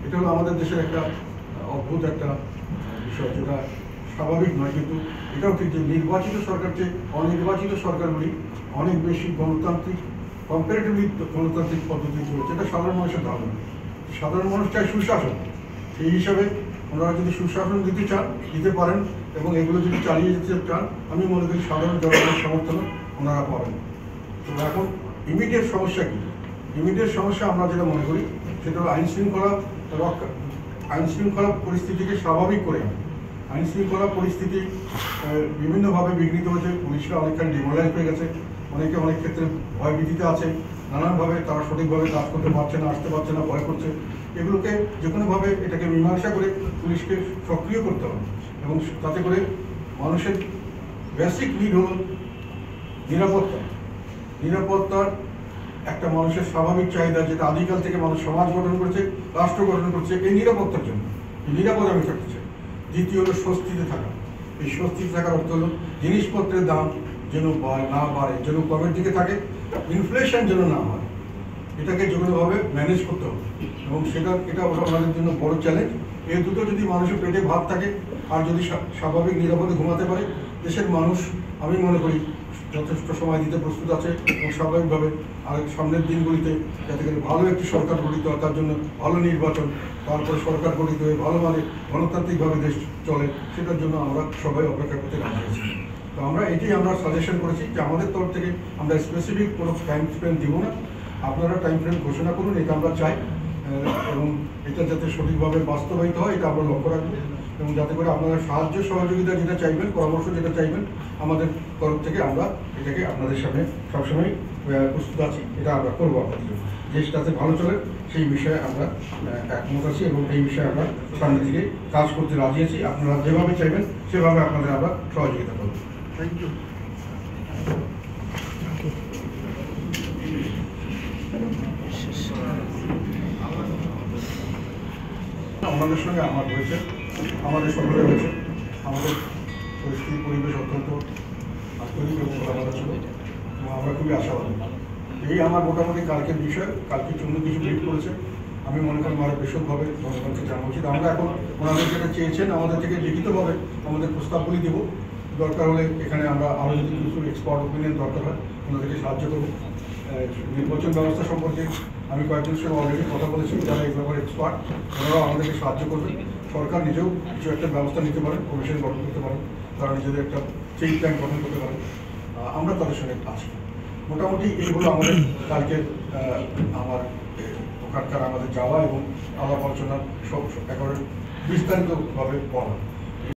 এটা হলো আমাদের দেশের একটা অদ্ভুত একটা বিষয়, যেটা স্বাভাবিক নয়, কিন্তু এটাও ঠিক যে নির্বাচিত সরকার চেয়ে অনির্বাচিত সরকারগুলি অনেক বেশি গণতান্ত্রিক, কম্পারেটিভলি গণতান্ত্রিক পদ্ধতি চলছে। এটা সাধারণ মানুষের ধারণা। সাধারণ মানুষ চায় সুশাসন। সেই হিসাবে ওনারা যদি সুশাসন দিতে পারেন এবং এগুলো যদি চালিয়ে যেতে চান, আমি মনে করি সাধারণ জনগণের সমর্থন ওনারা পাবেন। তো এখন ইমিডিয়েট সমস্যা কী? ইমিডিয়েট সমস্যা আমরা যেটা মনে করি সেটা হলো আইন শৃঙ্খলা পরিস্থিতিকে স্বাভাবিক করে আনা। আইন শৃঙ্খলা পরিস্থিতি বিভিন্নভাবে বিঘ্নিত হয়েছে। পুলিশরা অনেকখানি ডিমোরালাইজ হয়ে গেছে, অনেকে অনেক ক্ষেত্রে ভয়ভীতিতে আছে, নানানভাবে তারা সঠিকভাবে কাজ করতে পারছে না, আসতে পারছে না, ভয় করছে। এগুলোকে যে কোনোভাবে এটাকে মীমাংসা করে পুলিশকে সক্রিয় করতে হবে এবং তাতে করে মানুষের বেসিক নিড হল নিরাপত্তার একটা মানুষের স্বাভাবিক চাহিদা, যেটা আদিকাল থেকে মানুষ সমাজ গঠন করছে, রাষ্ট্র গঠন করছে এই নিরাপত্তার জন্য। নিরাপদ আমি থাকতে চাই। দ্বিতীয় হলো স্বস্তিতে থাকা। এই স্বস্তিতে থাকার অর্থ হলো জিনিসপত্রের দাম যেন না বাড়ে, যেন কমের দিকে থাকে, ইনফ্লেশন যেন না হয়। এটাকে যে কোনোভাবে ম্যানেজ করতে হবে এবং এটা আমাদের জন্য বড় চ্যালেঞ্জ। এই দুটো যদি মানুষের পেটে ভাত থাকে আর যদি স্বাভাবিক নিরাপদে ঘুমাতে পারে, দেশের মানুষ আমি মনে করি যথেষ্ট সময় দিতে প্রস্তুত আছে এবং স্বাভাবিকভাবে আর সামনের দিনগুলিতে যাতে করে ভালো একটি সরকার গঠিত হয়, তার জন্য ভালো নির্বাচন, তারপরে সরকার গঠিত হয়ে ভালো মানে গণতান্ত্রিকভাবে দেশ চলে, সেটার জন্য আমরা সবাই অপেক্ষা করতে রাজি আছি। তো আমরা সাজেশন করেছি যে আমাদের তরফ থেকে আমরা স্পেসিফিক কোনো টাইম ফ্রেম দিব না, আপনারা টাইম ফ্রেম ঘোষণা করুন, এটা আমরা চাই এবং এটা যাতে সঠিকভাবে বাস্তবায়িত হয় এটা আমরা লক্ষ্য রাখবো এবং যাতে করে আপনারা সাহায্য সহযোগিতা যেটা চাইবেন, পরামর্শ যেটা চাইবেন আমাদের তরফ থেকে আমরা এটাকে আপনাদের সামনে সবসময় প্রস্তুত আছি। এটা আমরা করবো আপনাদের জন্য, দেশটাতে ভালো চলে সেই বিষয়ে আমরা একমত আছি এবং এই বিষয়ে আমরা সামনে থেকে কাজ করতে রাজি আছি। আপনারা যেভাবে চাইবেন সেভাবে আপনাদের আমরা সহযোগিতা করবো। Thank you. আমাদের সঙ্গে আমার হয়েছে, আমাদের সকলে হয়েছে, আমাদের পরিস্থিতি পরিবেশ অত্যন্ত আন্তরিক এবং ভালো ছিল এবং আমরা খুবই আশাবাদী। এই আমার মোটামুটি কালকের বিষয়, কালকে জন্য কিছু ব্রিফ করেছে, আমি মনে করি আরও বিশদভাবে জনগণকে জানা উচিত। আমরা এখন ওনাদের যেটা চেয়েছেন আমাদের থেকে লিখিতভাবে আমাদের প্রস্তাবগুলি দেবো, দরকার হলে এখানে আমরা আরও যদি কিছু এক্সপার্ট ওপিনিয়ন দরকার হয় ওনাদেরকে সাহায্য করবো। নির্বাচন ব্যবস্থা সম্পর্কে আমি কয়েকজনের সঙ্গে অলরেডি কথা বলেছি, যারা এই ব্যাপারে এক্সপার্ট, ওনারাও আমাদেরকে সাহায্য করবেন। সরকার নিজেও কিছু একটা ব্যবস্থা নিতে পারেন, কমিশন গঠন করতে পারেন, তারা নিজেদের একটা চেইন প্ল্যান গঠন করতে পারেন, আমরা তাদের সঙ্গে আছি। মোটামুটি এইগুলো আমাদের কালকে আমার ওখানকার আমাদের যাওয়া এবং আলাপ আলোচনা সব একেবারে বিস্তারিতভাবে বলা।